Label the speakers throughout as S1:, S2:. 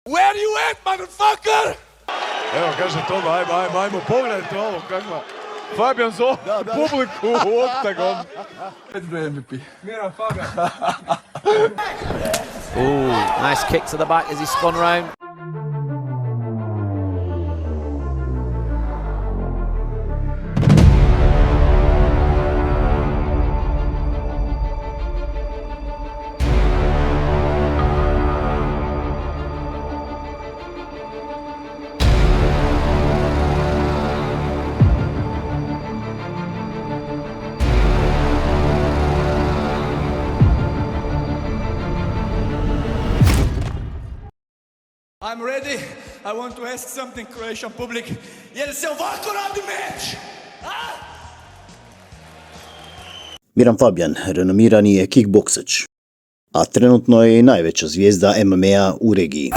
S1: Where you at, motherfucker?
S2: Evo, kaže Toma, ajmo, pogledajte ovo, kakva. Fabijan zove publiku u oktagon. MVP.
S1: Miran Fabijan.
S3: Ooh, nice kick to the back as he spun round.
S1: I'm ready. I want to ask something, Croatian public. Jel se ovako radi meč?
S4: Miran Fabijan renomirani je kickboksač, a trenutno je i najveća zvijezda MMA u regiji.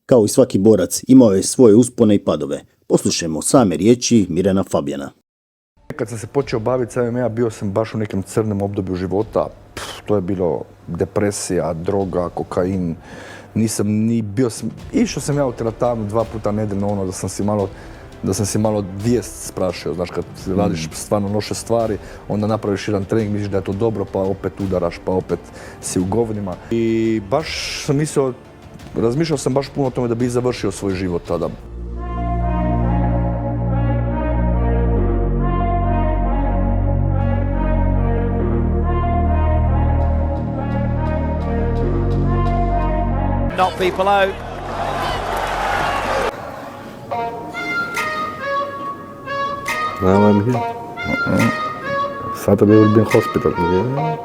S4: Kao i svaki borac, imao je svoje uspone i padove. Poslušajmo same riječi Mirana Fabijana.
S5: Kad sam se počeo baviti sa MMA, bio sam baš u nekom crnom obdobju života. To je bilo depresija, droga, kokain. Nisam ni bio sam, išao sam ja u teretanu 2 puta nedeljno, ono da sam si malo vijest sprašio. Znaš, kad radiš stvarno loše stvari, onda napraviš jedan trening, misliš da je to dobro, pa opet udaraš, pa opet si u govnima. I baš sam razmišljao sam baš puno o tome da bi završio svoj život tada.
S3: Knock people out.
S6: Now I'm here.
S5: Saturday will be in hospital.
S6: Yeah.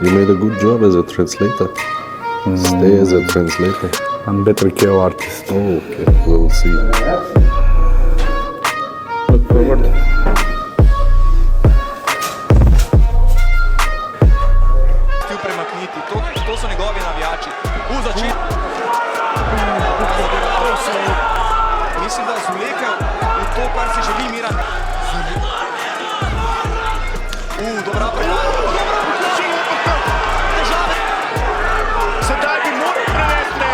S6: You made a good job as a translator. Stay as a translator.
S5: I'm better KO artist.
S6: Oh, okay. We'll see.
S5: Look forward.
S1: Htio premakniti, to su njegovi navijači. U začetku. Mislim da su Leka u to kar se želi Miran. Dobra težave.
S7: Sedaj bi moral prevesti.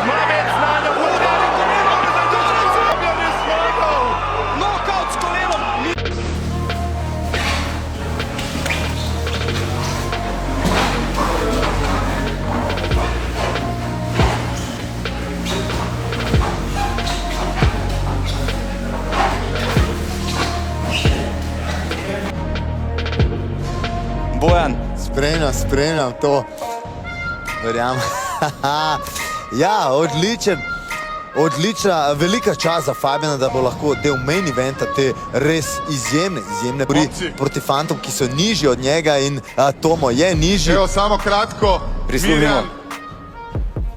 S7: Ima več znanja, udari. Fabijan je slagal.
S1: Knockout s kolenom.
S8: Bojan, spremljam to. Verjamem. Ja, odlična, velika čast za Fabijana, da bo lahko del main eventa te res izjemne bori proti fantom, ki so nižji od njega in Tomo je nižji.
S7: Evo, samo kratko.
S8: Prisluhnimo.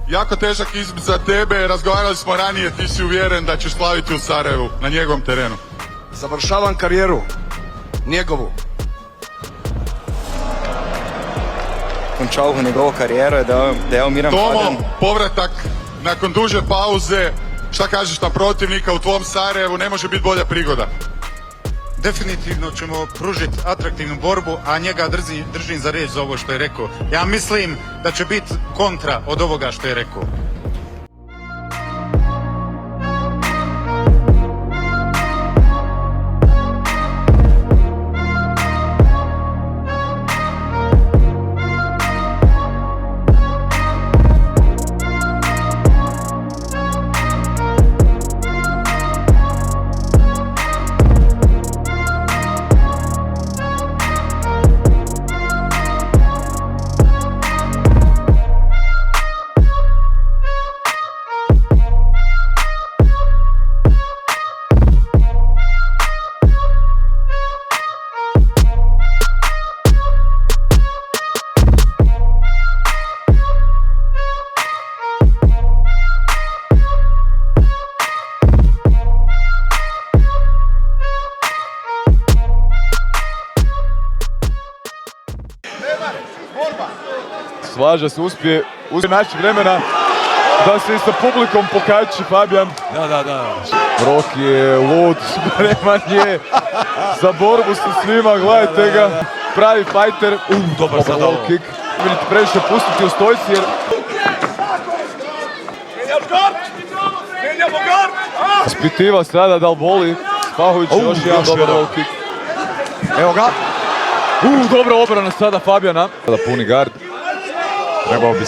S7: Jako težak izbor za tebe. Razgovarali smo ranije, ti si uvjeren da ćeš slaviti u Sarajevu, na njegovom terenu.
S2: Završavam karijeru. Njegovu.
S9: Končal njegovo kariero je dejal Miran Fabijan.
S7: Tomo, povratak nakon duže pauze. Šta kažeš na protivnika u tvom Sarajevu? Ne može biti bolja prigoda.
S10: Definitivno ćemo pružiti atraktivnu borbu, a njega držim za riječ za ovo što je rekao. Ja mislim da će biti kontra od ovoga što je rekao.
S2: Slaža se, uspije naći vremena da se i sa publikom pokači Fabijan.
S1: Da.
S2: Roki je lud, spreman je za borbu sa svima, gledajte ga. pravi fajter. Dobar sad ovo. Kick. Vidite, previše pustiti u stojci jer... Ispitiva sada da li boli. Spahović još jedan dobar low kick. Evo ga. Dobra obrana sada Fabijana. Sada puni gard.
S6: Trebao bi...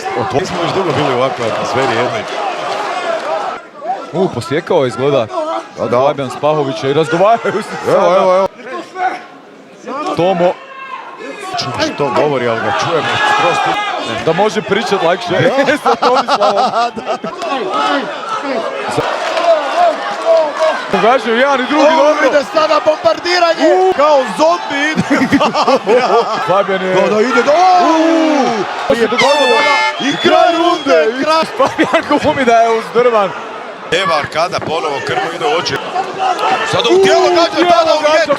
S6: Nismo još dugo bili u ovakvoj atmosferi jednoj.
S2: Posjekao izgleda. Fabijan Spahovića i razgovaraju se sada.
S6: Evo.
S2: Tomo.
S6: Što govori, ali ga čujemo skroz tu.
S2: Da može pričat lakše. Sa Tomislavom. Ugađaju jedan i drugi dobro.
S6: Ide sada bombardiranje. Kao zombi.
S2: Fabijan je...
S6: Ide do... I kraj runde.
S2: Fabijan glumi da je uzdrman.
S6: Eva arkada, ponovo krvo ide u oči. Sada u tijelo gađa, tada u vjetru.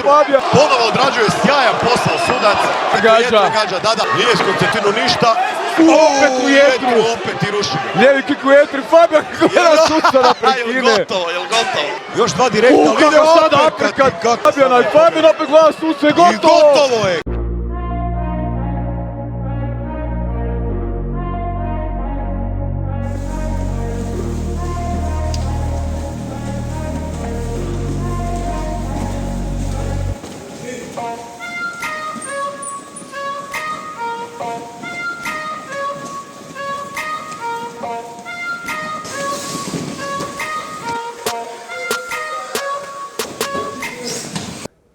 S6: Ponovo odrađuje sjajan posao sudac. Gađa, da. Nije skoncentrirano ništa. Opet u jetru. Opet i ruši.
S2: Lijevi kik u jetru. Fabijan gleda suca da prekine.
S6: Jel gotovo. Još dva direktna.
S2: Kako sada aprekat Fabijana i Fabijan opet gleda suca i gotovo.
S6: I gotovo je.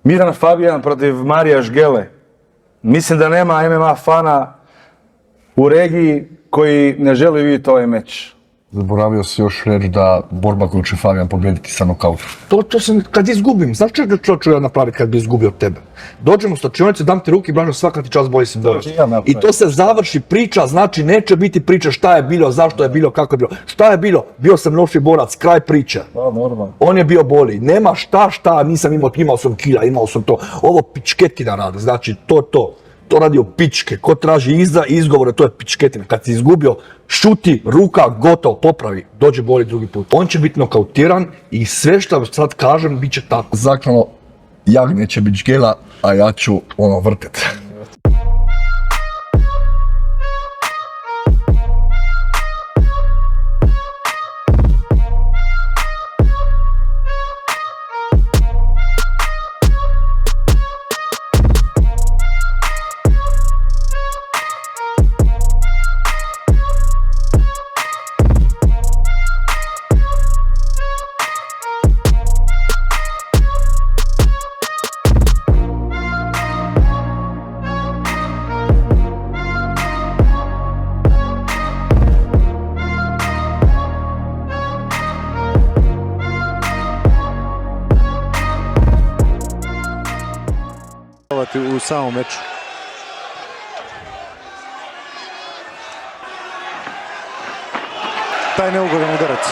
S5: Miran Fabijan protiv Marija Žgele. Mislim da nema MMA fana u regiji koji ne želi vidjeti ovaj meč.
S11: Zaboravio si još reći da borba koju će Fabijan pobijediti sa nokautom.
S5: To sam kad izgubim. Znaš što ću ja napraviti kad bi izgubio tebe? Dođemo u stačionicu, dam ti ruke i Blažo svaka ti čast, bolji si borac. I to se završi priča, znači neće biti priča šta je bilo, zašto je bilo, kako je bilo. Šta je bilo? Bio sam loši borac, kraj priča. On je bio bolji. Nema šta, nisam imao sam kila, imao sam to. Ovo pičketina radi, znači to radi o pičke. Ko traži izgovore, to je pičketina. Kad si izgubio, šuti, ruka, gotovo, popravi, dođe bolji drugi put. On će biti nokautiran i sve što sad kažem, bit će tako.
S11: Zakljeno, Jagnje će biti Žgela, a ja ću vrtet. U samom meču. Taj neugodan udarac.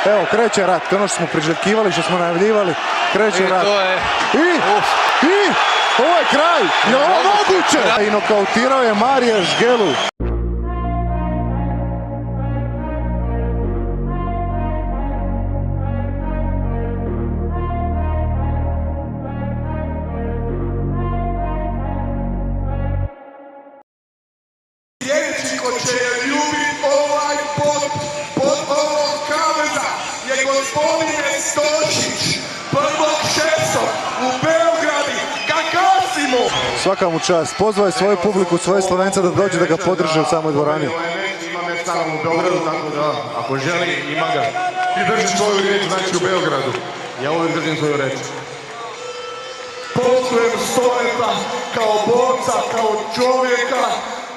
S11: Evo, kreće rat. To ono što smo priželjkivali, što smo najavljivali. Kreće rat. I ovo je kraj. Je ovo moguće? I nokautirao je Marija Žgelu.
S7: Sljedeći ko će ljubit ovaj pod ovog kaveza je gospodin Stošić, 1.6. u Beogradu, kakasimo!
S11: Svaka mu čast. Pozvao je svoju publiku, svoje Slovenca da dođe da ga podrže u samoj dvorani.
S7: Ima meč samo u Beogradu, tako da ako želi ima ga. Ti držiš svoju riječ, znači u Beogradu. Ja uvijek držim svoju reč. Poštujem Stojeta kao borca, kao čovjeka.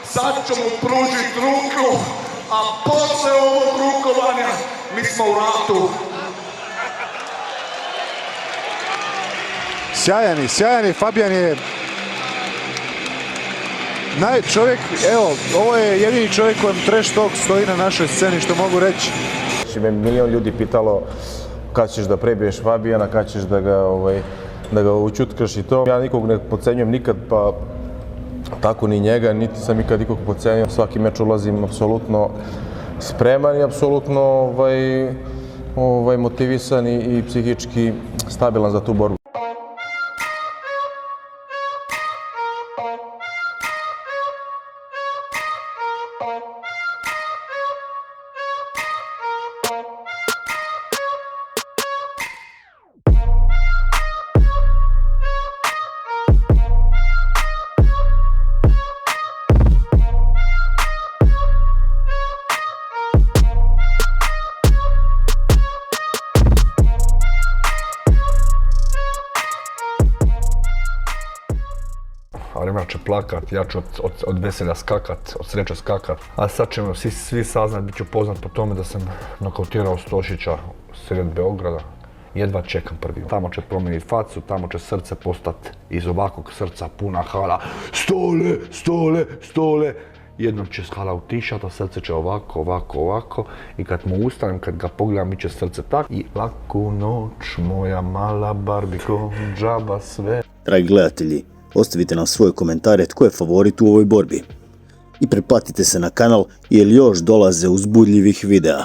S7: Sad ću mu pružiti ruku, a posle ovog rukovanja mi smo u ratu.
S11: Sjajani, Fabijan je čovjek, evo, ovo je jedini čovjek kojem trash talk stoji na našoj sceni, što mogu reći.
S12: Me milion ljudi pitalo kad ćeš da prebiješ Fabijana, kad ćeš da ga učutkaš i to. Ja nikog ne podcenjujem nikad, pa tako ni njega, niti sam ikad nikog podcenio. Svaki meč ulazim apsolutno spreman i apsolutno motivisan i psihički stabilan za tu borbu.
S5: Arima će plakat, ja ću od veselja skakat, od sreće skakat. A sad ćemo svi saznat, bit ću poznat po tome da sam nokautirao Stošića sred Beograda. Jedva čekam prvi. Tamo će promijeniti facu, tamo će srce postati iz ovakvog srca puna hala. Stole, stole, stole. Jednom će hala utišati, a srce će ovako, ovako, ovako. I kad mu ustanem, kad ga pogledam, mi će srce tak. I laku noć, moja mala barbiko, džaba sve.
S4: Dragi gledatelji, ostavite nam svoje komentare tko je favorit u ovoj borbi. I pretplatite se na kanal jer još dolaze uzbudljivih videa.